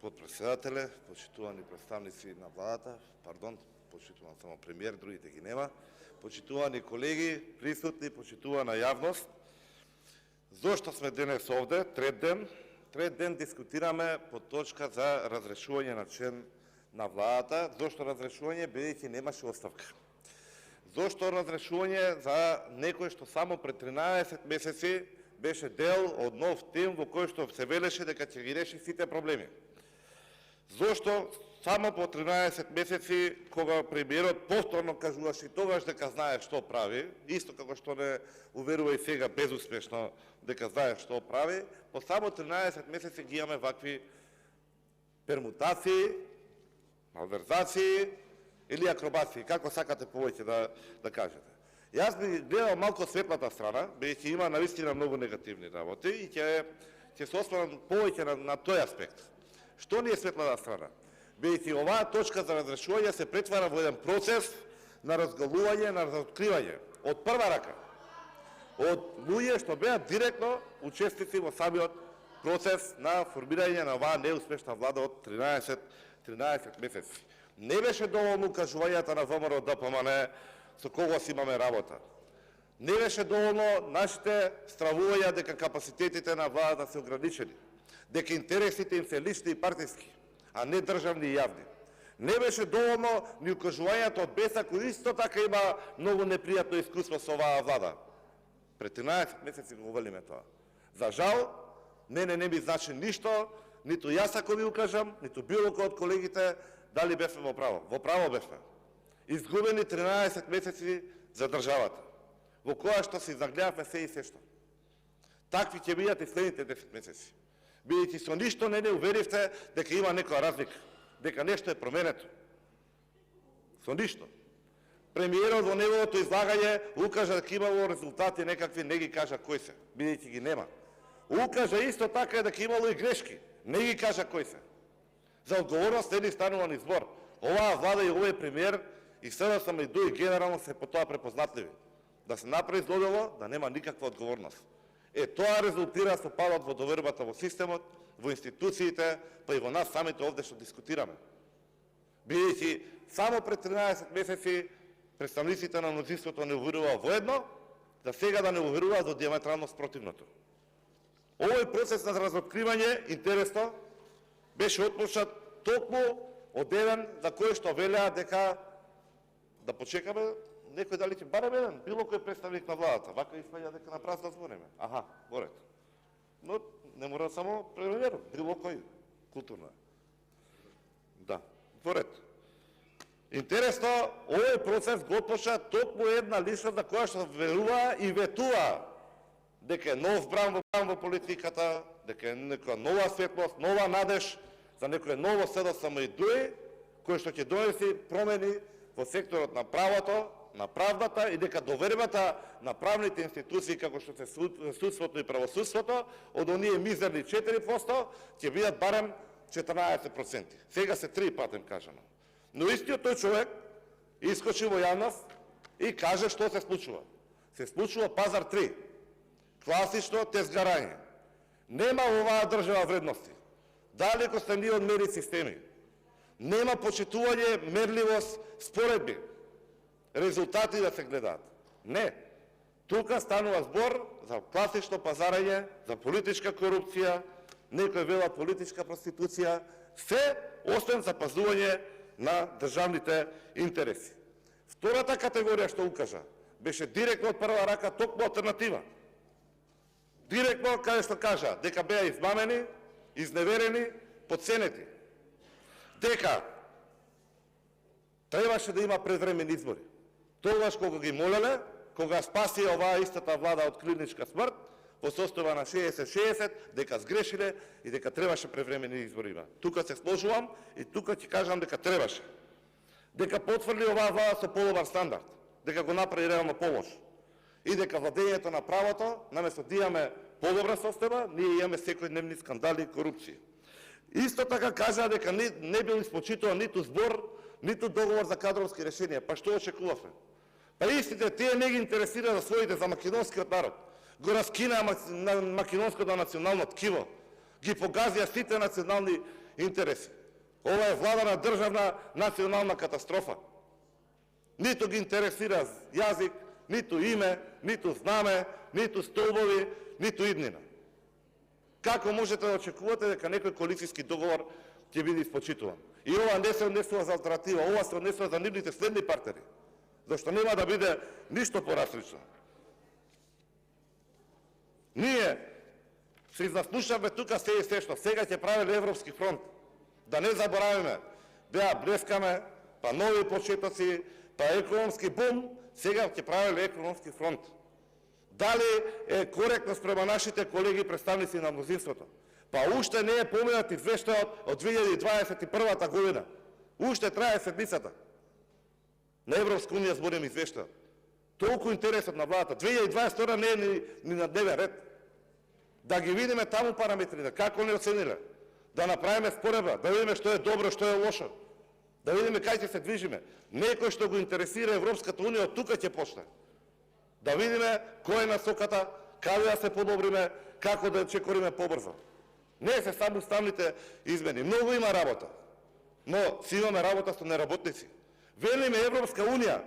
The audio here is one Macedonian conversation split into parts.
Подпредседателе, почитувани представници на владата, почитуван само премиер, другите ги нема, почитувани колеги, присутни, почитувана јавност. Зошто сме денес овде, трет ден дискутираме по точка за разрешување на член на владата. Зошто разрешување, бидејќи немаше оставка? Зошто разрешување за некој што само пред 13 месеци беше дел од нов тим во кој што се велеше дека ќе ги реши сите проблеми? Зошто само по 13 месеци, кога премиерот повторно кажуваше и тогаш дека знае што прави, исто како што не уверува и сега безуспешно дека знае што прави, по само 13 месеци ги имаме вакви пермутации, малверзации или акробации, како сакате повеќе да кажете. Јас би гледал малку светлата страна, бидејќи има навистина многу негативни работи и ќе се осврнам повеќе на тој аспект. Што ни е светлата страна? Бидејќи оваа точка за разрешување се претвара во еден процес на разгалување, на разоткривање од прва рака, од луѓе што беа директно учесници во самиот процес на формирање на оваа неуспешна влада од 13 месеци. Не беше доволно кажувањата на ВМРО ДПМН со кого си имаме работа. Не беше доволно нашите стравувања дека капацитетите на владата се ограничени, дека интересите им се лични и партиски, а не државни и јавни. Не беше доволно ни укажувањето од БЕСА, кој исто така има многу непријатно искуство со оваа влада. Пред 13 месеци го велиме тоа. За жал, мене не ми значи ништо, ниту јас ако ви укажам, ниту било кој од колегите, дали бевме во право. Во право бевме. Изгубени 13 месеци за државата, во која што се загледавме се и се што. Такви ќе бидат и следните 10 месеци. Бидејќи со ништо не уверивте дека има некоја разлика, дека нешто е променето. Со ништо. Премиерот во неговото излагање укажа дека имало резултати некакви, не ги кажа кои се, бидејќи ги нема. Укажа исто така дека имало и грешки, не ги кажа кои се. За одговорност не ни станува ни збор. Оваа влада и овој премиер и СДСМ и ДУИ генерално се по тоа препознатливи. Да се направи злодело, да нема никаква одговорност. Тоа резултира со падот во довербата во системот, во институциите, па и во нас самите овде што дискутираме. Бидејќи само пред 13 месеци представниците на мнозинството не уверуваа во едно, да сега да не уверуваат во диаметрално спротивното. Овој процес на разоткривање, интересно, беше отпочнат токму од еден за кој што велеа дека да почекаме некој дали ќе барем еден, било кој представник на владата. Вака испаѓа дека на празно збориме. Аха, во ред. Но не мора само премиерот, било кој, културно е. Да, во ред. Интересно, овој процес го отпочна токму една личност на која што верува и ветува дека е нов бран во политиката, дека е некоја нова светлост, нова надеж за некој ново СДСМ и ДУИ, кој што ќе донеси промени во секторот на правото, на правдата и дека довербата на правните институции како што се судството и правосудството од оние мизерни 4% ќе бидат барем 14%. Сега се 3 патем кажано. Но истиот тој човек искочи во јавност и каже што се случува. Се случува пазар 3. Класично тезгарање. Нема оваа држава вредности. Далеко сте ние од мери системи. Нема почитување, мерливост, споредби. Резултати да се гледаат. Не. Тука станува збор за класично пазарање, за политичка корупција, некој вела политичка проституција, се освен за пазување на државните интереси. Втората категорија што укажа беше директно од прва рака токму алтернатива. Директно каде што кажа дека беа измамени, изневерени, подценети. Дека требаше да има предвремени избори. Тогаш кога ги молеле, кога спаси оваа истата влада од клиничка смрт, во состојба на 60-60, дека сгрешиле и дека требаше превремени избори. Тука се сложувам и тука ќе кажам дека требаше. Дека потврди оваа влада со подобар стандард, дека го направи реално полош. И дека владењето на правото, наместо да имаме подобра состојба, ние имаме секојдневни скандали и корупција. Исто така кажа дека не бил испочитуван ниту збор, ниту договор за кадровски решенија. Па што очекувавме? Па истите, тие не ги интересира за своите, за македонскиот народ. Го раскина македонското национално ткиво. Ги погазија сите национални интереси. Ова е влада на државна национална катастрофа. Ниту ги интересира јазик, ниту име, ниту знаме, ниту столбови, ниту иднина. Како можете да очекувате дека некој коалицијски договор ќе биде испочитуван? И ова не се однесува за алтернатива, ова се однесува за нивните следни партнери, зашто нема да биде ништо поразлично. Ние се изнаслушавме тука се и се што сега ќе правеле Европски фронт. Да не забораваме, беа блескаме, па нови почетоци, па економски бум, сега ќе правеле економски фронт. Дали е коректно спрема нашите колеги представници на мнозинството? Па уште не е поминат извештајот од 2021 година. Уште трае седмицата. На Европска унија зборим извештајот. Толку интересот на владата. 2022 не е ни на дневен ред. Да ги видиме таму параметрите, како не оцениле. Да направиме споредба, да видиме што е добро, што е лошо. Да видиме кај ќе се движиме. Некој што го интересира Европската унија, од тука ќе почне. Да видиме која е насоката, каде да се подобриме, како да чекориме побрзо. Не се само уставните измени. Многу има работа. Но си имаме работа со неработници. Велиме Европска унија,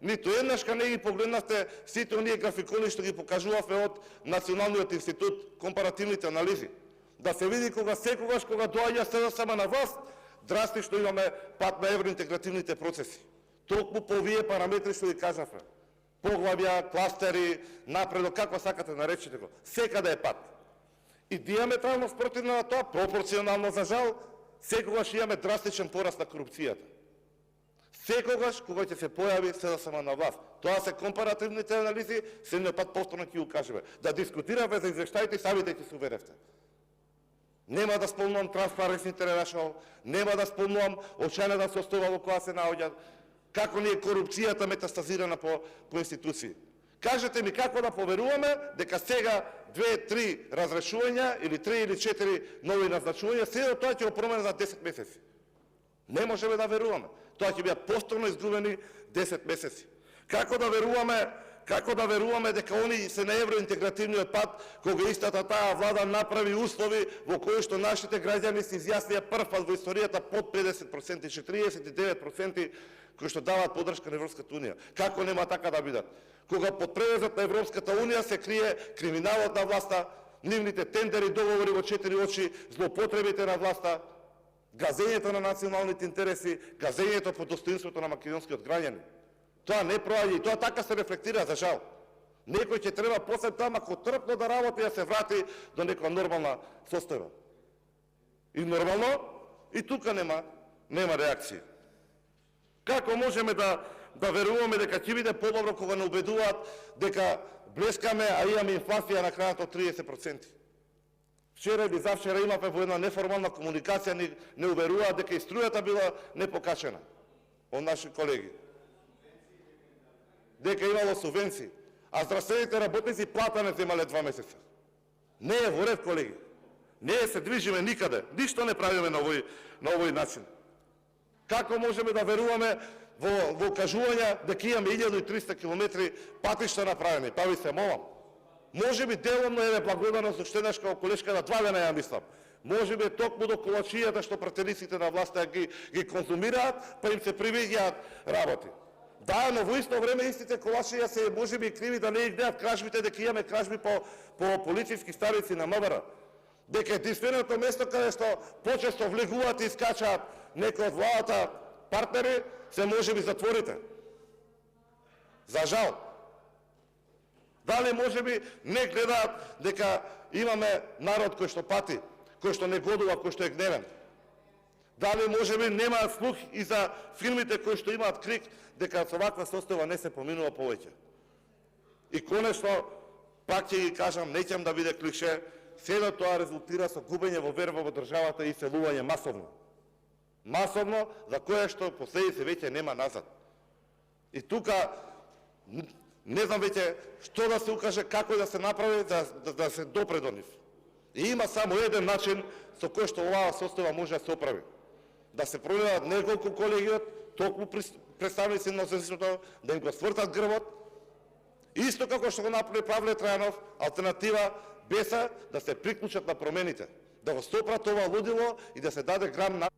ниту еднаш не ги погледнавте сите оние графикони што ги покажувавме од Националниот институт, компаративните анализи. Да се види кога секогаш кога доаѓа СДСМ на власт, драстично имаме пат на евроинтегративните процеси. Толку по овие параметри што ги кажавме. Поглавја, кластери, напредок, како сакате наречете го. Секаде е пат. И диаметрално спротивно на тоа, пропорционално за жал, секогаш имаме драстичен пораст на корупцијата. Секогаш кога ќе се појави СДСМ на власт. Тоа се компаративните анализи, следниот пат повторно ќе го кажеме. Да дискутираме за извештаите, самите ќе се уверевте. Нема да спомнувам Transparency International, нема да спомнувам очајната состојба во која се наоѓа, како ни е корупцијата метастазирана по институции. Кажете ми како да поверуваме дека сега 2-3 разрешувања или 3 или 4 нови назначувања, сега тоа ќе го промени за 10 месеци. Не можеме да веруваме. Тоа ќе бидат повторно изгубени 10 месеци. Како да веруваме дека они се на евроинтегративниот пат, кога истата таа влада направи услови во кои што нашите граѓани се изјаснија прв пат во историјата под 50%, 49% кои што даваат поддршка на Европската унија. Како нема така да бидат? Кога под превезот на Европската унија се крие криминалот на власта, нивните тендери, договори во 4 очи, злоупотребите на власта, газењето на националните интереси, газењето по достоинството на македонскиот граѓани. Тоа не проаѓа и тоа така се рефлектира, за жал. Некој ќе треба после тоа ако трпно да работи да се врати до некоја нормална состојба. И нормално, и тука нема реакција. Како можеме да веруваме дека ќе биде подобро кога не убедуваат дека блескаме, а имаме инфлација на крајот од 30%? Вчера или завчера имавме во една неформална комуникација, не уверуваат дека и струјата била непокачена од наши колеги. Дека имало субвенции, а здравствените работници плата не земале 2 месеца. Не е во ред, колеги. Не се движиме никаде. Ништо не правиме на овој начин. Како можеме да веруваме во кажувања дека имаме 1300 км патишта направени? Па ви се молам. Може би деломно е благодарност за штеднаш како колешка на 2 дена ја мислам. Може би токму до колачијата што пратениците на власта ги конзумираат, па им се привиѓаат работи. Да, но во исто време истите колачија се може би криви да не играат кражбите, дека имаме кражби по полициски станици на МВР. Дека единственото место каде што почесто влегуваат и искачаат некои од владата партнери, се може би затворите. За жал. Дали може би не гледаат дека имаме народ кој што пати, кој што негодува, кој што е гневен. Дали може би немаат слух и за фирмите кои што имаат крик дека со ваква состојба не се поминува повеќе. И конечно, пак ќе ги кажам, не ќе да биде клише, седо тоа резултира со губење во верба во државата и селување масовно. Масовно, за кое што последици веќе нема назад. И тука не знам веќе што да се укаже, како да се направи да се допре до нив. И има само еден начин со кој што оваа состојба може да се оправи. Да се променат неколку колегиот, толку представници на мнозинството, да им го свртат грбот, исто како што го направи Павле Трајанов, алтернатива, без да се приклучат на промените. да го стопрат ова лудило и да се даде грам на